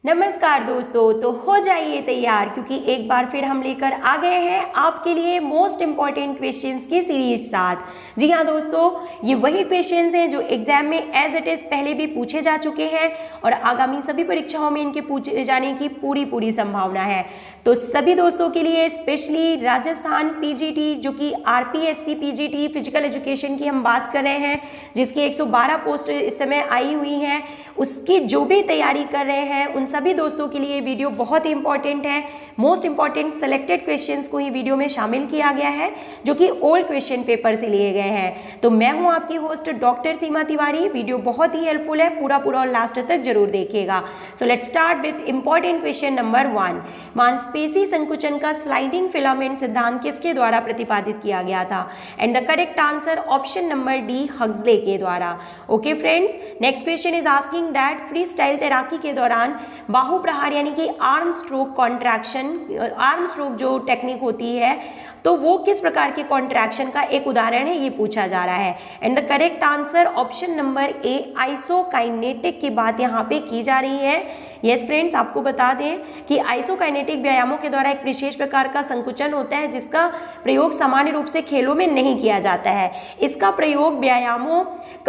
नमस्कार दोस्तों, तो हो जाइए तैयार क्योंकि एक बार फिर हम लेकर आ गए हैं आपके लिए मोस्ट इंपॉर्टेंट क्वेश्चंस की सीरीज साथ। जी हाँ दोस्तों, ये वही क्वेश्चंस हैं जो एग्जाम में एज इट इज पहले भी पूछे जा चुके हैं और आगामी सभी परीक्षाओं में इनके पूछे जाने की पूरी संभावना है। तो सभी दोस्तों के लिए स्पेशली राजस्थान पीजीटी जो कि आरपीएससी पीजीटी फिजिकल एजुकेशन की हम बात कर रहे हैं, जिसकी 112 पोस्ट इस समय आई हुई हैं, उसकी जो भी तैयारी कर रहे हैं उन सभी दोस्तों के लिए वीडियो बहुत ही इंपॉर्टेंट है। मोस्ट इंपॉर्टेंट सेलेक्टेड क्वेश्चंस को ही वीडियो में शामिल किया गया है जो कि ओल्ड क्वेश्चन पेपर से लिए गए हैं। तो मैं हूं आपकी होस्ट डॉक्टर सीमा तिवारी। वीडियो बहुत ही हेल्पफुल है, पूरा और लास्ट तक जरूर देखिएगा। So let's start with important question number 1। मांसपेशी संकुचन का स्लाइडिंग फिलामेंट सिद्धांत किसके द्वारा प्रतिपादित किया गया था? And the correct answer option number D, Huxley के द्वारा। Okay friends, next question is asking that free style तैराकी के दौरान बाहु प्रहार यानी कि arm stroke contraction, arm stroke जो टेक्निक होती है तो वो किस प्रकार के कॉन्ट्रैक्शन का एक उदाहरण है, ये पूछा जा रहा है। And the correct answer option number A, isokinetic की बात यहाँ पे की जा रही है। यस फ्रेंड्स, आपको बता दें कि आइसोकाइनेटिक व्यायामों के द्वारा एक विशेष प्रकार का संकुचन होता है जिसका प्रयोग सामान्य रूप से खेलों में नहीं किया जाता है। इसका प्रयोग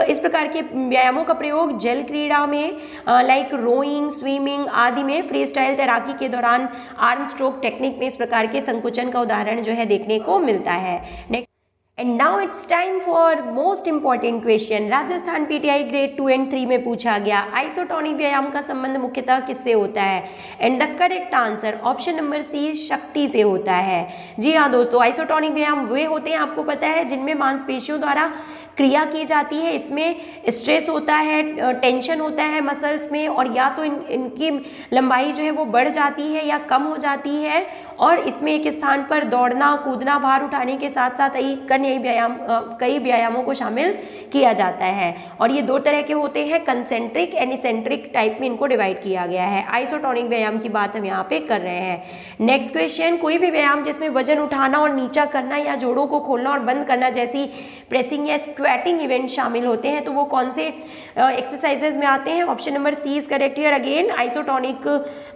इस प्रकार के व्यायामों का प्रयोग जल क्रीड़ा में लाइक रोइंग, स्विमिंग आदि में, फ्री स्टाइल तैराकी के दौरान आर्म स्ट्रोक टेक्निक में इस प्रकार के संकुचन का उदाहरण जो है देखने को मिलता है। Next, and now it's time for most important question. Rajasthan PTI grade 2 and 3 में पूछा गया आइसोटोनिक व्यायाम का संबंध मुख्यतः किससे होता है? And the correct answer option number C, शक्ति से होता है। जी हाँ दोस्तों, आइसोटोनिक व्यायाम वे होते हैं, आपको पता है, जिनमें मांसपेशियों द्वारा क्रिया की जाती है। इसमें स्ट्रेस होता है, टेंशन होता है मसल्स में, और या तो इनकी लंबाई जो है वो बढ़ जाती है या कम हो जाती है, और इसमें एक स्थान पर दौड़ना, कूदना, भार उठाने के साथ साथ कई व्यायामों को शामिल किया जाता है। और ये दो तरह के होते हैं, कंसेंट्रिक एंड इसेंट्रिक टाइप में इनको डिवाइड किया गया है। आइसोटोनिक व्यायाम की बात हम यहाँ पे कर रहे हैं। नेक्स्ट क्वेश्चन, कोई भी व्यायाम जिसमें वजन उठाना और नीचा करना या जोड़ों को खोलना और बंद करना जैसी प्रेसिंग या स्क्वैटिंग इवेंट शामिल होते हैं तो वो कौन से एक्सरसाइजेज में आते हैं? Option number C is correct here. Again isotonic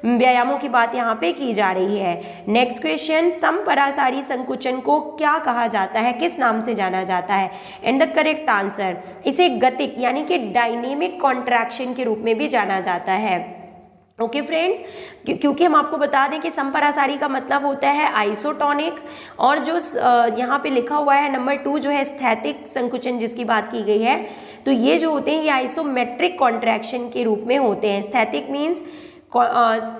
व्यायामों की बात यहाँ पे की जा रही है। नेक्स्ट क्वेश्चन, समपरासारी संकुचन को क्या कहा जाता है, किस नाम से जाना जाता है? एंड द करेक्ट आंसर, इसे गतिक यानी कि डायनेमिक कॉन्ट्रैक्शन के रूप में भी जाना जाता है। ओके फ्रेंड्स, क्योंकि हम आपको बता दें कि समपरासारी का मतलब होता है आइसोटोनिक, और जो यहाँ पे लिखा हुआ है नंबर 2 जो है स्थैतिक संकुचन जिसकी बात की गई है, तो ये जो होते हैं ये आइसोमेट्रिक कॉन्ट्रैक्शन के रूप में होते हैं। स्थैतिक मीन्स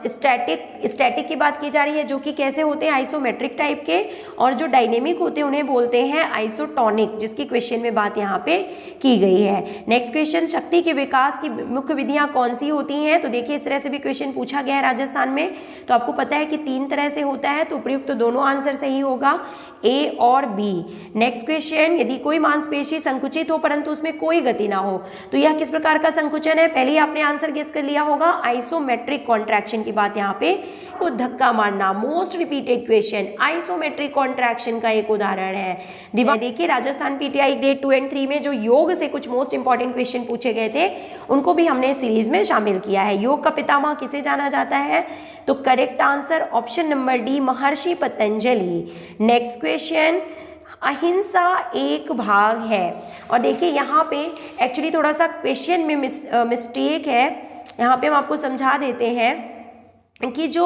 स्टैटिक की बात की जा रही है जो कि कैसे होते हैं, आइसोमेट्रिक टाइप के, और जो डायनेमिक होते हैं उन्हें बोलते हैं आइसोटोनिक, जिसकी क्वेश्चन में बात यहाँ पे की गई है। नेक्स्ट क्वेश्चन, शक्ति के विकास की मुख्य विधियाँ कौन सी होती हैं? तो देखिए इस तरह से भी क्वेश्चन पूछा गया है राजस्थान में, तो आपको पता है कि 3 तरह से होता है, तो उपयुक्त तो दोनों आंसर सही होगा, ए और बी। नेक्स्ट क्वेश्चन, यदि कोई मांसपेशी संकुचित हो परंतु उसमें कोई गति ना हो तो यह किस प्रकार का संकुचन है? पहले ही आपने आंसर गेस कर लिया होगा, आइसोमेट्रिक कॉन्ट्रैक्शन की बात यहाँ पे, को धक्का मारना, most repeated question, isometric contraction का एक उदाहरण है। देखिए राजस्थान पीटीआई ग्रेड 2 एंड 3 में जो योग से कुछ मोस्ट इंपॉर्टेंट क्वेश्चन पूछे गए थे उनको भी हमने सीरीज में शामिल किया है। योग का पितामह किसे जाना जाता है? तो correct answer option number D, महर्षि पतंजलि। नेक्स्ट क्वेश्चन, अहिंसा एक भाग है, और देखिए यहाँ पे एक्चुअली थोड़ा सा क्वेश्चन में मिस्टेक है, यहाँ पे हम आपको समझा देते हैं कि जो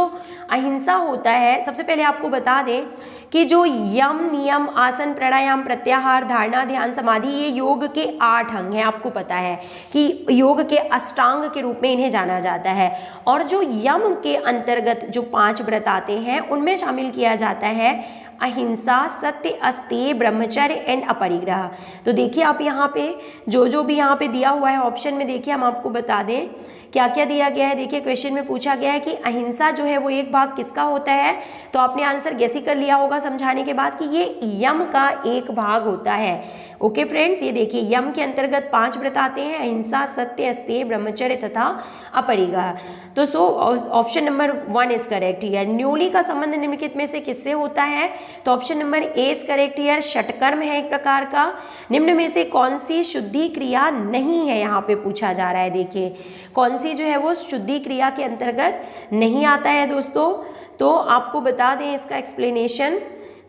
अहिंसा होता है, सबसे पहले आपको बता दें कि जो यम, नियम, आसन, प्राणायाम, प्रत्याहार, धारणा, ध्यान, समाधि, ये योग के 8 अंग हैं। आपको पता है कि योग के अष्टांग के रूप में इन्हें जाना जाता है, और जो यम के अंतर्गत जो 5 व्रत आते हैं उनमें शामिल किया जाता है अहिंसा, सत्य, अस्तेय, ब्रह्मचर्य एंड अपरिग्रह। तो देखिए आप यहाँ पे जो भी यहाँ पे दिया हुआ है ऑप्शन में, देखिए हम आपको बता दें क्या क्या दिया गया है। देखिए क्वेश्चन में पूछा गया है कि अहिंसा जो है वो एक भाग किसका होता है, तो आपने आंसर गैस ही कर लिया होगा समझाने के बाद कि ये यम का एक भाग होता है। ओके फ्रेंड्स, ये देखिए यम के अंतर्गत 5 व्रत आते हैं, अहिंसा, सत्य, अस्तेय, ब्रह्मचर्य तथा अपरिग्रह। तो option number 1 is correct here. न्यूली का संबंध निम्नलिखित में से किससे होता है? तो option number A is correct here. षटकर्म है एक प्रकार का। निम्न में से कौन सी शुद्धि क्रिया नहीं है, यहाँ पे पूछा जा रहा है। देखिए कौन सी जो है वो शुद्धि क्रिया के अंतर्गत नहीं आता है दोस्तों? तो आपको बता दें इसका एक्सप्लेनेशन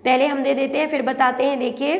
पहले हम दे देते हैं, फिर बताते हैं। देखिए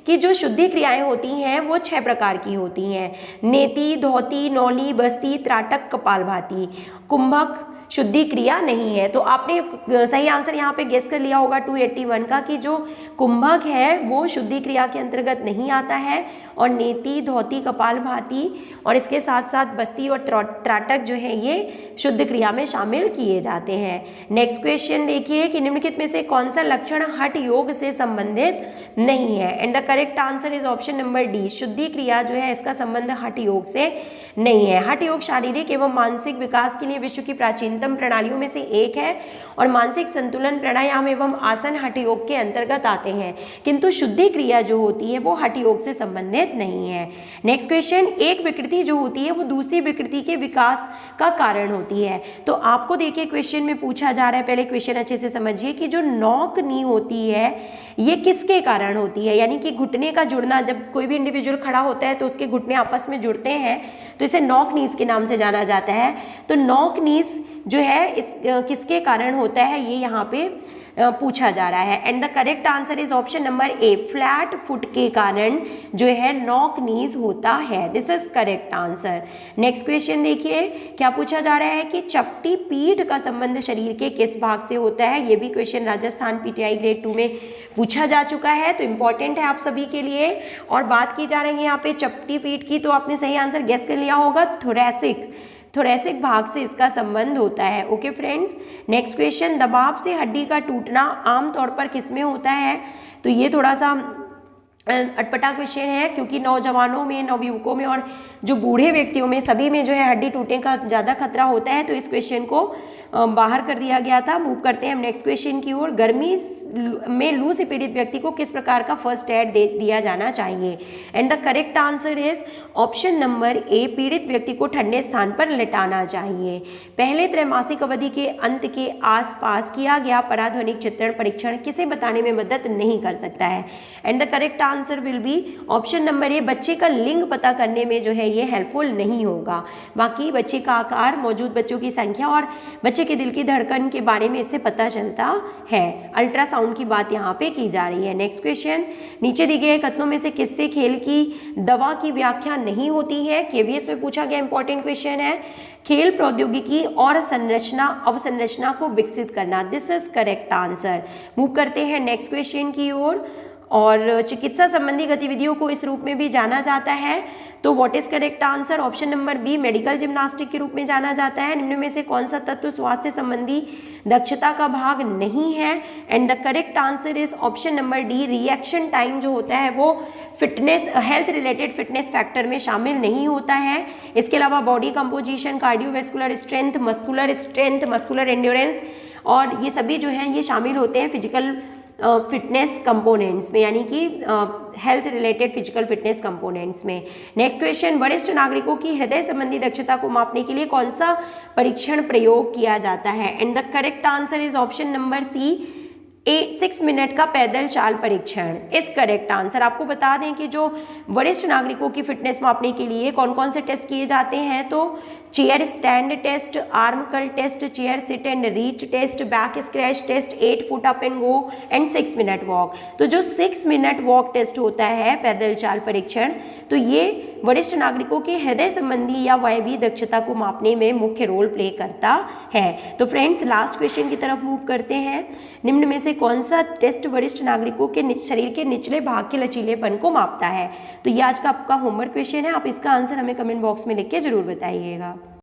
कि जो शुद्धि क्रियाएं होती हैं वो 6 प्रकार की होती हैं। नेति, धौती, नौली, बस्ती, त्राटक, कपालभाति। कुंभक शुद्धि क्रिया नहीं है। तो आपने सही आंसर यहाँ पे गेस कर लिया होगा 281 का कि जो कुंभक है वो शुद्धि क्रिया के अंतर्गत नहीं आता है, और नेति, धौती, कपालभाति और इसके साथ साथ बस्ती और त्राटक जो है ये शुद्ध क्रिया में शामिल किए जाते हैं। नेक्स्ट क्वेश्चन देखिए कि निम्नलिखित में से कौन सा लक्षण हठ योग से संबंधित नहीं है? And the correct answer is option number D. शुद्धि क्रिया जो है इसका संबंध हठ योग से नहीं है। हठ योग शारीरिक एवं मानसिक विकास के लिए विश्व की प्राचीनतम प्रणालियों में से एक है, और मानसिक संतुलन, प्राणायाम एवं आसन हठ योग के अंतर्गत आते हैं, किंतु शुद्धि क्रिया जो होती है वो हठ योग से संबंधित नहीं है। नेक्स्ट क्वेश्चन, एक विकृति जो होती है वो दूसरी विकृति के विकास का कारण होती है। तो आपको देखिए क्वेश्चन में पूछा जा रहा है, पहले क्वेश्चन अच्छे से समझिए कि जो नॉक नी होती है ये किसके कारण होती है? यानी कि घुटने का जुड़ना, जब कोई भी इंडिविजुअल खड़ा होता है तो उसके घुटने आपस में जुड़ते हैं, तो इसे नॉक नीस के नाम से जाना जाता है। तो नॉक नीस जो है इस किसके कारण होता है ये यहाँ पे पूछा जा रहा है। And the correct answer is option number A, flat foot के कारण जो है नॉक नीज होता है। This is correct answer. Next question देखिए क्या पूछा जा रहा है कि चपटी पीठ का संबंध शरीर के किस भाग से होता है? ये भी क्वेश्चन राजस्थान पीटीआई ग्रेड 2 में पूछा जा चुका है, तो इंपॉर्टेंट है आप सभी के लिए। और बात की जा रही है यहाँ पे चपटी पीठ की, तो आपने सही आंसर गेस कर लिया होगा, थोरैसिक भाग से इसका संबंध होता है। ओके फ्रेंड्स, नेक्स्ट क्वेश्चन, दबाव से हड्डी का टूटना आमतौर पर किसमें होता है? तो ये थोड़ा सा अटपटा क्वेश्चन है, क्योंकि नौजवानों में, नवयुवकों में और जो बूढ़े व्यक्तियों में सभी में जो है हड्डी टूटने का ज़्यादा खतरा होता है, तो इस क्वेश्चन को बाहर कर दिया गया था। मूव करते हैं हम नेक्स्ट क्वेश्चन की ओर। गर्मी में लू से पीड़ित व्यक्ति को किस प्रकार का फर्स्ट एड दे दिया जाना चाहिए? And the correct answer is option number ए, पीड़ित व्यक्ति को ठंडे स्थान पर लेटाना चाहिए। पहले त्रैमासिक अवधि के अंत के आसपास किया गया पराध्वनिक चित्रण परीक्षण किसे बताने में मदद नहीं कर सकता है? And the correct answer will be option number ए, बच्चे का लिंग पता करने में जो है ये हेल्पफुल नहीं होगा। बाकी बच्चे का आकार, मौजूद बच्चों की संख्या और बच्चे के दिल की धड़कन के बारे में इससे पता चलता है। अल्ट्रासाउंड की बात यहाँ पे की जा रही है। नेक्स्ट क्वेश्चन, नीचे दी गए कथनों में से किससे खेल की दवा की व्याख्या नहीं होती है? केवीएस में पूछा गया इंपॉर्टेंट क्वेश्चन है। खेल प्रौद्योगिकी और अवसंरचना को विकसित करना। This is correct answer. Move करते हैं नेक्स्ट क्वेश्चन की ओर। और चिकित्सा संबंधी गतिविधियों को इस रूप में भी जाना जाता है, तो what is correct answer? Option number B, medical gymnastic के रूप में जाना जाता है। निम्न में से कौन सा तत्व स्वास्थ्य संबंधी दक्षता का भाग नहीं है? And the correct answer is option number D, reaction time जो होता है वो fitness, health related fitness factor में शामिल नहीं होता है। इसके अलावा body composition, cardiovascular strength, muscular endurance और ये सभी जो हैं ये शामिल होते हैं फिजिकल फिटनेस कंपोनेंट्स में, यानी कि health related physical fitness components में। नेक्स्ट क्वेश्चन, वरिष्ठ नागरिकों की हृदय संबंधी दक्षता को मापने के लिए कौन सा परीक्षण प्रयोग किया जाता है? And the correct answer is option number C, 6 minute का पैदल चाल परीक्षण इस करेक्ट आंसर। आपको बता दें कि जो वरिष्ठ नागरिकों की फिटनेस मापने के लिए कौन कौन से टेस्ट किए जाते हैं, तो chair stand test, arm curl test, chair sit and reach test, back scratch test, 8 foot up and go and 6 minute walk. तो जो 6 मिनट वॉक टेस्ट होता है, पैदल चाल परीक्षण, तो ये वरिष्ठ नागरिकों के हृदय संबंधी या वायवीय दक्षता को मापने में मुख्य रोल प्ले करता है। तो फ्रेंड्स लास्ट क्वेश्चन की तरफ मूव करते हैं। निम्न में से कौन सा टेस्ट वरिष्ठ नागरिकों के शरीर के निचले भाग के लचीलेपन को मापता है? तो ये आज का आपका होमवर्क क्वेश्चन है, आप इसका आंसर हमें कमेंट बॉक्स में लिख के जरूर बताइएगा।